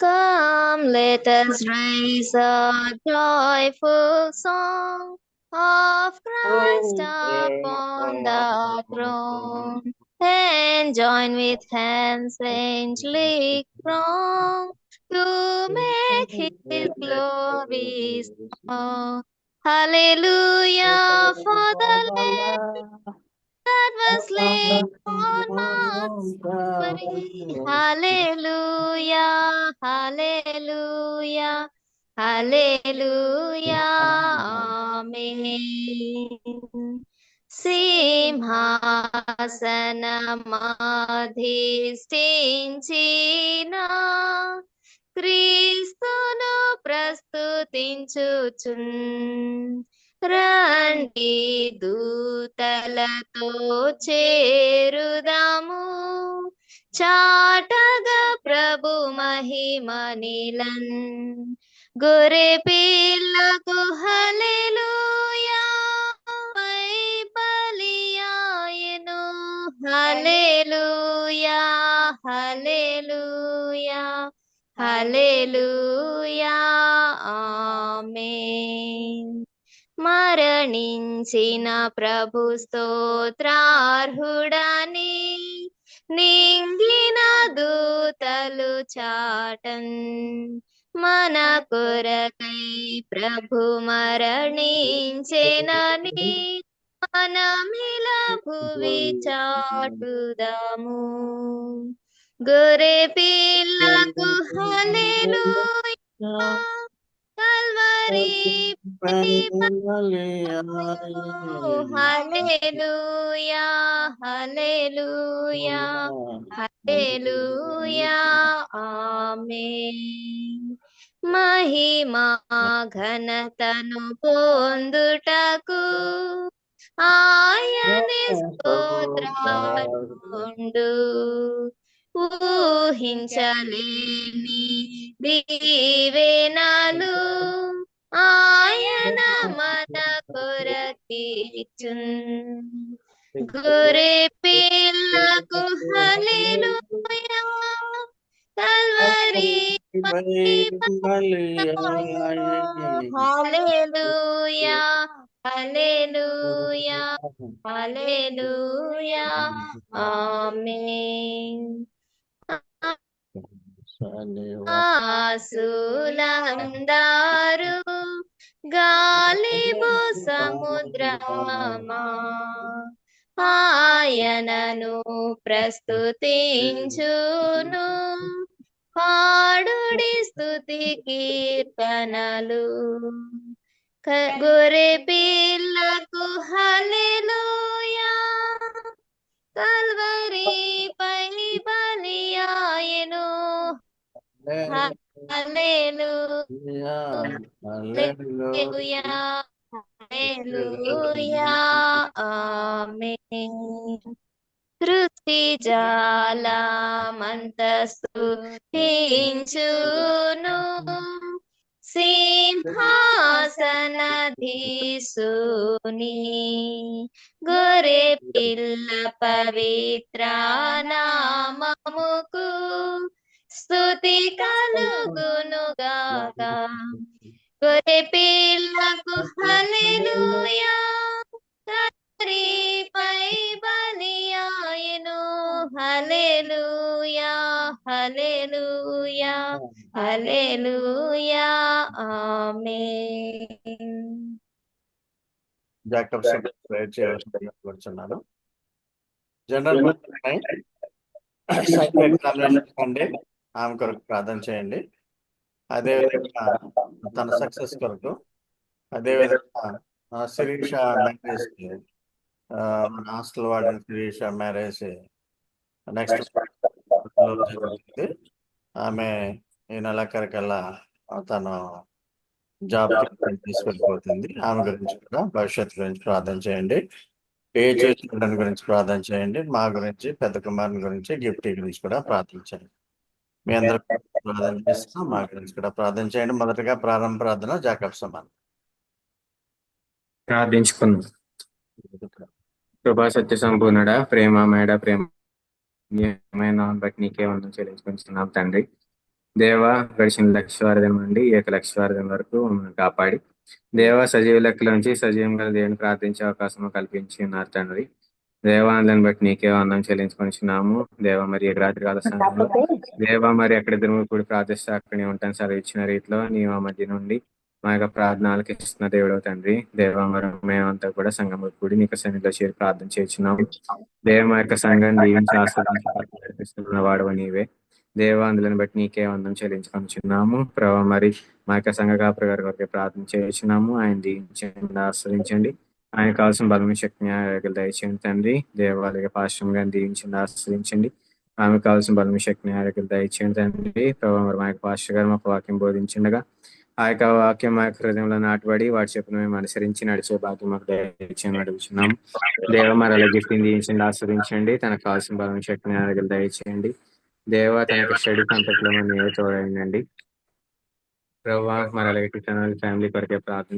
Come, let us raise a joyful song of Christ upon the throne, and join with hands angelic throng to make His glory known. Hallelujah, for the Lamb that was slain for man's free. Hallelujah, hallelujah, hallelujah, amen. సింహాసనమాధిష్ఠించిన క్రీస్తును ప్రస్తుతించుచున్ రండి దూతలతో చేరుదాము చాటగా ప్రభు మహిమనిలన్ గొర్రె పిల్లకు హల్లెలూయా పై బలియాయెను హల్లెలూయా హల్లెలూయా హల్లెలూయా ఆమేన్. మరణించిన ప్రభు స్తోత్రార్హుడని నింగిన దూతలు చాటన్ మన కొరకై ప్రభు మరణించెనని మనమిల భువి చాటుదాము గొర్రె పిల్లకు హల్లెలూయా కల్వరి హల్లెలూయా హల్లెలూయా హల్లెలూయా ఆమేన్. మహిమా ఘనతను పొందుటకు ఆయనే స్తోత్రార్హుండు ఊహించలేని దీవెనలు ఆయన మన కొరకిచ్చున్ గొర్రె పిల్లకు హల్లెలూయా కల్వరి హల్లెలూయా హల్లెలూయా హల్లెలూయా ఆమేన్. ఆసులందారు గాలిబు సముద్రమా ఆయనను ప్రస్తుతించును పాడుడి స్తుతి కీర్తనలు గొర్రె పిల్లకు హల్లెలూయా కల్వరి పై బలియాయెను హల్లెలూయా హల్లెలూయా హల్లెలూయా ఆమేన్. సృష్టి జాలమంతస్తుతించును సింహాసనధీసుని గొర్రె పిల్ల పవిత్ర నామముకు స్తుతి కలుగునుగాక గొర్రె పిల్లకు హల్లెలూయా పై బలియాయెను హల్లెలూయా హల్లెలూయా హల్లెలూయా ఆమేన్. జాకబ్స్ ప్రేయర్ చేయవలసిందిగా కోరుచున్నాను. జనరల్ అండి ఆమె కొరకు ప్రార్థన చేయండి. అదేవిధంగా తన సక్సెస్ కొరకు, అదేవిధంగా శిరీష మ్యారేజ్ మన హాస్టల్ వాడిన శిరీష మ్యారేజ్ నెక్స్ట్ జరుగుతుంది. ఆమె ఈ నెలాఖరికల్లా తను జాబ్ తీసుకెళ్ళిపోతుంది. ఆమె గురించి కూడా భవిష్యత్తు గురించి ప్రార్థన చేయండి. చిల్డ్రన్ గురించి ప్రార్థన చేయండి. మా గురించి, పెద్ద కుమారుని గురించి, గిఫ్టీ గురించి కూడా ప్రార్థించండి. మీ అందరూ ప్రార్థన చేస్తున్నాం. మా గురించి కూడా ప్రార్థన చేయండి. మొదటగా ప్రారంభ ప్రార్థన జాకబ్ సమాన్. ప్రార్థించుకుందాం. కృపా సత్య సంపూర్ణుడ, ప్రేమమేడ ప్రేమైన బట్టి నీకే వందనం చెల్లించుకుంటున్నాం తండ్రి. దేవ, గడిచిన లక్షవారదం నుండి 1,00,000 వరకు మమ్మల్ని కాపాడి దేవ సజీవ లెక్కల నుంచి సజీవం గల దేవుని ప్రార్థించే అవకాశం కల్పించి ఉన్నారు తండ్రి. దేవాలను బట్టి నీకే వందనం చెల్లించుకుంటున్నాము. దేవ, మరి రాత్రి కాల సమయంలో దేవ, మరి ఎక్కడిద్దరు కూడి ప్రార్థిస్తే అక్కడే ఉంటాను సార్. ఇచ్చిన రీతిలో నీ మా మధ్య నుండి మా యొక్క ప్రార్థనలకు ఇస్తున్న దేవుడు తండ్రి. దేవ, మరి మేమంతా కూడా సంఘంలో కూడి నీకు సన్నిధిలో చేరి ప్రార్థన చేస్తున్నాము. దేవ, మా యొక్క సంఘాన్ని దీవించి ఆస్వాదించిన వాడు నీవే. దేవ, అందులను బట్టి నీకే వందనం చెల్లించుకుంటున్నాము. ప్రభావ, మరి మా యొక్క సంఘ కాపురి గారి వరకు ప్రార్థన చేస్తున్నాము. ఆయన దీవించండి, ఆస్వాదించండి. ఆయన కావాల్సిన బలం శక్తిని దయచేయండి తండ్రి. దేవాలయ పాశ్రం గారిని దీవించండి, ఆస్వాదించండి. ఆమె కావాల్సిన బలం శక్తిని ఆరోగ్యం దయచేయండి తండ్రి. ప్రభావ, మరి మా యొక్క పాస్టర్ గారు మాకు వాక్యం బోధించిండగా ఆ యొక్క వాక్యం మా యొక్క హృదయంలో నాటుబడి వాటి చెప్పిన మేము అనుసరించి నడిచే భాగ్యం మాకు దయచేయని అడుగుతున్నాం. దేవ, మరి అలా గిఫ్ట్ని దీవించండి, ఆస్వాదించండి. తనకు కావాల్సిన బలం శక్తిని ఆరోగ్యం దయచేయండి. దేవ, తనకు స్టడీ కంపెనీలో మనం తోడైందండి. ప్రభావ, మరి అలాగే ఫ్యామిలీ కొరకే ప్రార్థన